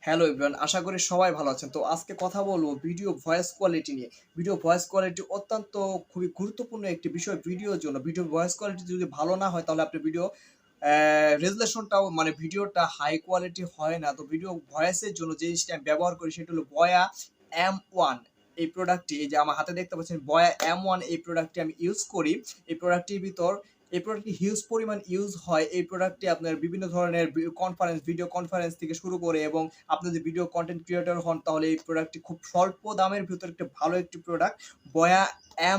Hello everyone, আশা করি সবাই ভালো আছেন। তো আজকে কথা বলবো ভিডিও ভয়েস কোয়ালিটি নিয়ে। ভিডিও ভয়েস কোয়ালিটি অত্যন্ত খুবই গুরুত্বপূর্ণ একটি বিষয় ভিডিওর জন্য। ভিডিও ভয়েস কোয়ালিটি যদি ভালো না হয় তাহলে আপনার ভিডিও রেজুলেশনটাও মানে ভিডিওটা হাই কোয়ালিটি হয় না। তো ভিডিও ভয়েসের জন্য যে জিনিসটা আমি ব্যবহার করি সেটা হলো বয়া M1। এই প্রোডাক্টটি এই যে আমার হাতে দেখতে পাচ্ছেন বয়া M1 এই প্রোডাক্টটি আমি ইউজ করি। এই প্রোডাক্টটির ভিতর এই প্রোডাক্টটি হিউজ পরিমাণ ইউজ হয়। এই প্রোডাক্টটি আপনার বিভিন্ন ধরনের ভিডিও কনফারেন্স থেকে শুরু করে এবং আপনি যদি ভিডিও কন্টেন্ট ক্রিয়েটর হন তাহলে এই প্রোডাক্টটি খুব স্বল্প দামের ভিতরে একটা ভালো একটি প্রোডাক্ট বয়া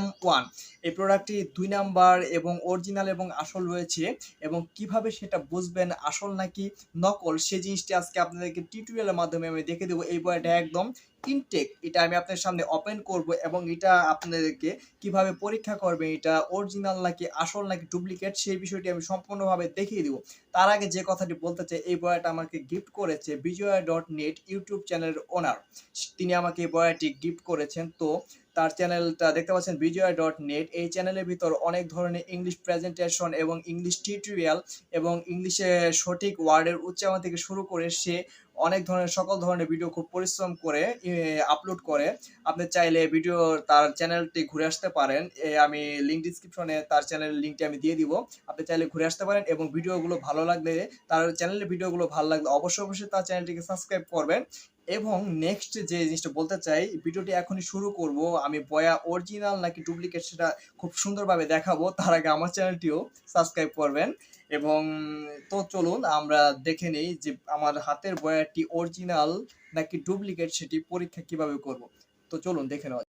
M1। এই প্রোডাক্টটি ২ নাম্বার এবং অরিজিনাল এবং আসল রয়েছে এবং কিভাবে সেটা বুঝবেন আসল নাকি নকল সেই জিনিসটি আজকে আপনাদেরকে টিউটোরিয়ালের মাধ্যমে আমি দেখে দেবো। এই বয়াটা একদম ইনটেক, এটা আমি আপনার সামনে ওপেন করব এবং এটা আপনাদেরকে কিভাবে পরীক্ষা করবেন এটা অরিজিনাল নাকি আসল নাকি ডুপ্লিকেট সেই বিষয়টি আমি সম্পূর্ণভাবে দেখিয়ে দিব। তার আগে যে কথাটি বলতে চাই, এই বয়াটা আমাকে গিফট করেছে বিজয়া.নেট ইউটিউব চ্যানেলের ওনার। তিনি আমাকে এই বয়াটি গিফট করেছেন। তো তার চ্যানেলটা দেখতে পাচ্ছেন বিজয়া.নেট। এই চ্যানেলের ভিতর অনেক ধরনের ইংলিশ প্রেজেন্টেশন এবং ইংলিশ টিউটোরিয়াল এবং ইংলিশে সঠিক ওয়ার্ডের উচ্চারণ থেকে শুরু করে সে অনেক ধরনের সকল ধরনের ভিডিও খুব পরিশ্রম করে আপলোড করে। আপনি চাইলে ভিডিও তার চ্যানেলটি ঘুরে আসতে পারেন। আমি লিঙ্ক ডিসক্রিপশনে তার চ্যানেলের লিঙ্কটি আমি দিয়ে দিব। আপনি চাইলে ঘুরে আসতে পারেন এবং ভিডিওগুলো ভালো লাগলে তার চ্যানেলের ভিডিওগুলো ভালো লাগলে অবশ্যই তার চ্যানেলটিকে সাবস্ক্রাইব করবেন। এবং নেক্সট যে জিনিসটা বলতে চাই, ভিডিওটি এখনই শুরু করব। আমি বয়া অরিজিনাল নাকি ডুপ্লিকেট সেটা খুব সুন্দরভাবে দেখাবো। তার আগে আমার চ্যানেলটিও সাবস্ক্রাইব করবেন। এবং তো চলুন আমরা দেখে নেই যে আমার হাতের বয়াটি অরিজিনাল নাকি ডুপ্লিকেট সেটি পরীক্ষা কিভাবে করব। তো চলুন দেখে নেওয়া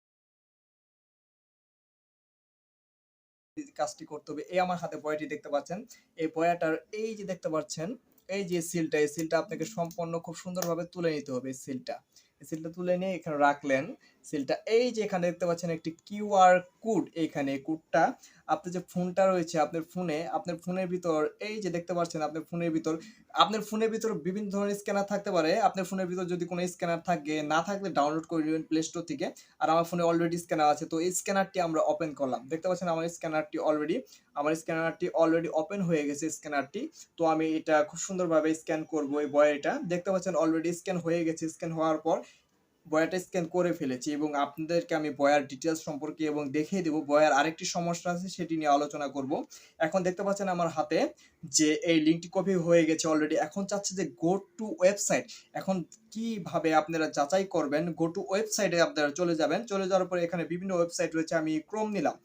কাজটি করতে হবে। এই আমার হাতে বয়াটি দেখতে পাচ্ছেন। এই বয়াটার এই যে দেখতে পাচ্ছেন এই যে সিলটা, এই সিলটা আপনাকে সম্পূর্ণ খুব সুন্দরভাবে তুলে নিতে হবে। এই সিলটা, এই সিলটা তুলে নিয়ে এখানে রাখলেন। সিলটা এই যে এখানে দেখতে পাচ্ছেন একটি কিউআর কোড, এইখানে কোডটা আপনার যে ফোনটা রয়েছে আপনার ফোনের ভিতর এই যে দেখতে পাচ্ছেন আপনার ফোনের ভিতর বিভিন্ন ধরনের স্ক্যানার থাকতে পারে। আপনার ফোনের ভিতর যদি কোনো স্ক্যানার থাকে না থাকলে ডাউনলোড করে নেবেন প্লে স্টোর থেকে। আর আমার ফোনে অলরেডি স্ক্যানার আছে, তো এই স্ক্যানারটি আমরা ওপেন করলাম। দেখতে পাচ্ছেন আমার স্ক্যানারটি অলরেডি ওপেন হয়ে গেছে স্ক্যানারটি। তো আমি এটা খুব সুন্দরভাবে স্ক্যান করব। এই বয়াটা দেখতে পাচ্ছেন অলরেডি স্ক্যান হয়ে গেছে। স্ক্যান হওয়ার পর বয়াটা স্ক্যান করে ফেলেছি এবং আপনাদেরকে আমি বয়ার ডিটেলস সম্পর্কে এবং দেখিয়ে দেবো। বয়ার আরেকটি সমস্যা আছে সেটি নিয়ে আলোচনা করব। এখন দেখতে পাচ্ছেন আমার হাতে যে এই লিঙ্কটি কপি হয়ে গেছে অলরেডি। এখন চাচ্ছে যে গো টু ওয়েবসাইট। এখন কিভাবে আপনারা যাচাই করবেন? গো টু ওয়েবসাইটে আপনারা চলে যাবেন। চলে যাওয়ার পরে এখানে বিভিন্ন ওয়েবসাইট রয়েছে, আমি ক্রোম নিলাম।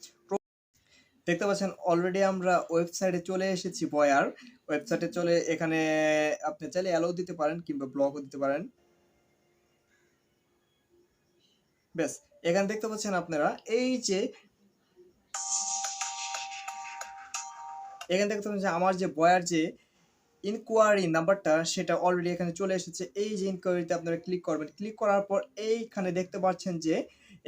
দেখতে পাচ্ছেন অলরেডি আমরা ওয়েবসাইটে চলে এসেছি। বয়ার ওয়েবসাইটে চলে এখানে আপনি চাইলে অ্যালাউ দিতে পারেন কিংবা ব্লকও দিতে পারেন। বেশ, এখানে দেখতে পাচ্ছেন আপনারা এই যে এখানে দেখতে পাচ্ছেন যে আমার যে বয়ার যে ইনকোয়ারি নাম্বারটা সেটা অলরেডি এখানে চলে এসেছে। এই যে ইনকোয়ারিতে আপনারা ক্লিক করবেন। ক্লিক করার পর এইখানে দেখতে পাচ্ছেন যে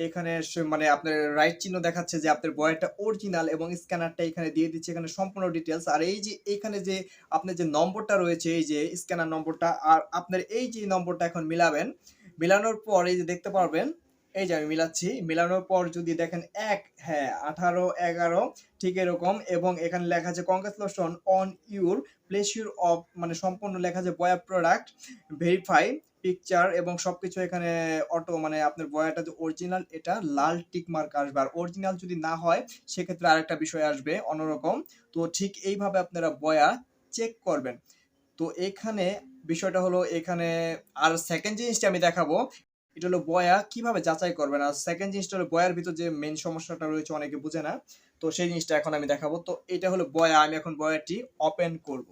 এখানে মানে আপনার রাইট চিহ্ন দেখাচ্ছে যে আপনার বয়ারটা অরিজিনাল এবং স্ক্যানারটা এখানে দিয়ে দিচ্ছে এখানে সম্পূর্ণ ডিটেলস। আর এই যে এইখানে যে আপনার যে নম্বরটা রয়েছে এই যে স্ক্যানার নম্বরটা আর আপনার এই যে নম্বরটা এখন মিলাবেন। মিলানোর পর এই যে দেখতে পারবেন এই যে আমি মিলাচ্ছি। মিলানোর পর যদি দেখেন হ্যাঁ 18-11 ঠিক এরকম এবং এখানে লেখা আছে কংগ্রাচুলেশন অন ইউর প্লেসিওর অফ মানে সম্পূর্ণ লেখা আছে বয়া প্রোডাক্ট ভেরিফাই পিকচার এবং সবকিছু এখানে অটো মানে আপনার বয়াটা যে অরিজিনাল এটা লাল টিক মার্ক আসবে। আর অরিজিনাল যদি না হয় সেক্ষেত্রে আরেকটা বিষয় আসবে অন্যরকম। তো ঠিক এইভাবে আপনারা বয়া চেক করবেন। তো এখানে বিষয়টা হলো এখানে আর সেকেন্ড জিনিসটা আমি দেখাবো এটা হলো বয়া কিভাবে যাচাই করবেন। আর সেকেন্ড জিনিসটা হলো বয়ার ভিতর যে মেন সমস্যাটা রয়েছে অনেকে বুঝে না, তো সেই জিনিসটা এখন আমি দেখাবো। তো এটা হলো বয়া, আমি এখন বয়াটি ওপেন করব।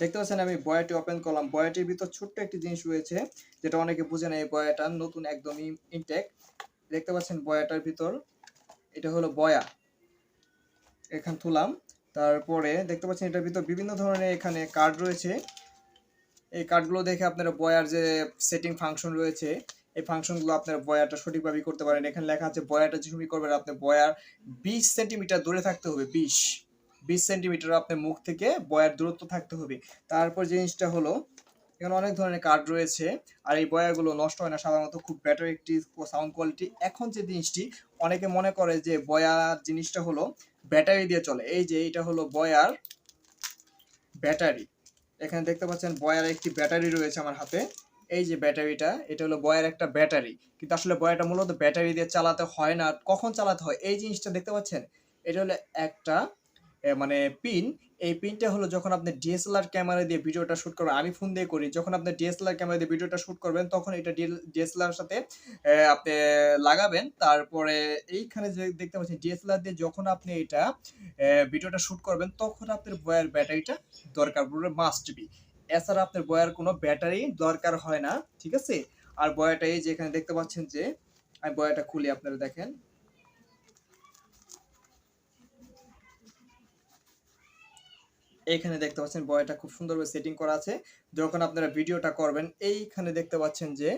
দেখতে পাচ্ছেন আমি বয়াটি ওপেন করলাম। বয়াটির ভিতর ছোট্ট একটি জিনিস রয়েছে যেটা অনেকে বুঝে না। এই বয়াটা নতুন একদমই ইনটেক। দেখতে পাচ্ছেন বয়াটার ভিতর এটা হলো বয়া। এখান তুলাম, তারপরে দেখতে পাচ্ছেন এটার ভিতর বিভিন্ন ধরনের এখানে কার্ড রয়েছে। এই কার্ডগুলো দেখে আপনারা বয়ার যে সেটিং ফাংশন রয়েছে এই ফাংশনগুলো আপনারা বয়াটা সঠিকভাবে করতে পারেন। এখানে লেখা আছে বয়াটা যে তুমি করবেন আপনার বয়ার 20 সেন্টিমিটার দূরে থাকতে হবে। 20 সেন্টিমিটার আপনার মুখ থেকে বয়ার দূরত্ব থাকতে হবে। তারপর জিনিসটা হলো এখানে অনেক ধরনের কার্ড রয়েছে। আর এই বয়াগুলো নষ্ট হয় না সাধারণত, খুব বেটার একটি সাউন্ড কোয়ালিটি। এখন যে জিনিসটি অনেকে মনে করে যে বয়ার জিনিসটা হলো ব্যাটারি দিয়ে চলে, এই যে এটা হলো বয়ার ব্যাটারি। এখানে দেখতে পাচ্ছেন বয়ার একটি ব্যাটারি রয়েছে আমার হাতে। এই যে ব্যাটারিটা, এটা হলো বয়ার একটা ব্যাটারি। কিন্তু আসলে বয়াটা মূলত ব্যাটারি দিয়ে চালাতে হয় না। কখন চালাতে হয় এই জিনিসটা দেখতে পাচ্ছেন, এটা হলো একটা মানে পিন। এই পিনটা হলো যখন আপনি ডিএসএলআর ক্যামেরা দিয়ে ভিডিওটা শুট করবেন, আমি ফোন দিয়ে করি, যখন আপনি ডিএসএলআর ক্যামেরা দিয়ে ভিডিওটা শুট করবেন তখন এটা ডিএসএলআর সাথে আপনি লাগাবেন। তারপরে এইখানে যে দেখতে পাচ্ছেন ডিএসএলআর দিয়ে যখন আপনি এটা ভিডিওটা শুট করবেন তখন আপনার বয়ার ব্যাটারিটা দরকার পড়বে, মাস্ট বি। এছাড়া আপনার বয়ার কোনো ব্যাটারি দরকার হয় না, ঠিক আছে। আর বয়াটা এই যে এখানে দেখতে পাচ্ছেন যে, আমি বয়াটা খুলি আপনারা দেখেন, এইখানে দেখতে পাচ্ছেন বয়াটা খুব সুন্দরভাবে সেটিং করা আছে। যখন আপনারা ভিডিওটা করবেন এইখানে দেখতে পাচ্ছেন যে,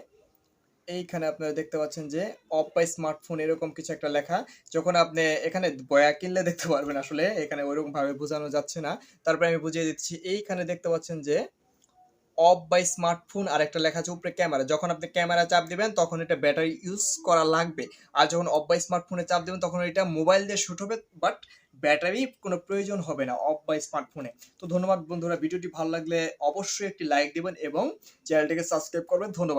এইখানে আপনারা দেখতে পাচ্ছেন যে অফ বাই স্মার্টফোন এরকম কিছু একটা লেখা। যখন আপনি এখানে বয়া কিনলে দেখতে পারবেন, আসলে এখানে ওইরকম ভাবে বোঝানো যাচ্ছে না, তারপরে আমি বুঝিয়ে দিচ্ছি। এইখানে দেখতে পাচ্ছেন যে অফ বাই স্মার্টফোন আর একটা লেখা আছে উপরে ক্যামেরা, যখন আপনি ক্যামেরা চাপ দিবেন তখন এটা ব্যাটারি ইউজ করা লাগবে। আর যখন অফ বাই স্মার্টফোনে চাপ দিবেন তখন এটা মোবাইল দিয়ে শুট হবে, বাট ব্যাটারি কোনো প্রয়োজন হবে না অফ বাই স্মার্টফোনে। তো ধন্যবাদ বন্ধুরা, ভিডিওটি ভালো লাগলে অবশ্যই একটি লাইক দিবেন এবং চ্যানেলটিকে সাবস্ক্রাইব করবেন। ধন্যবাদ।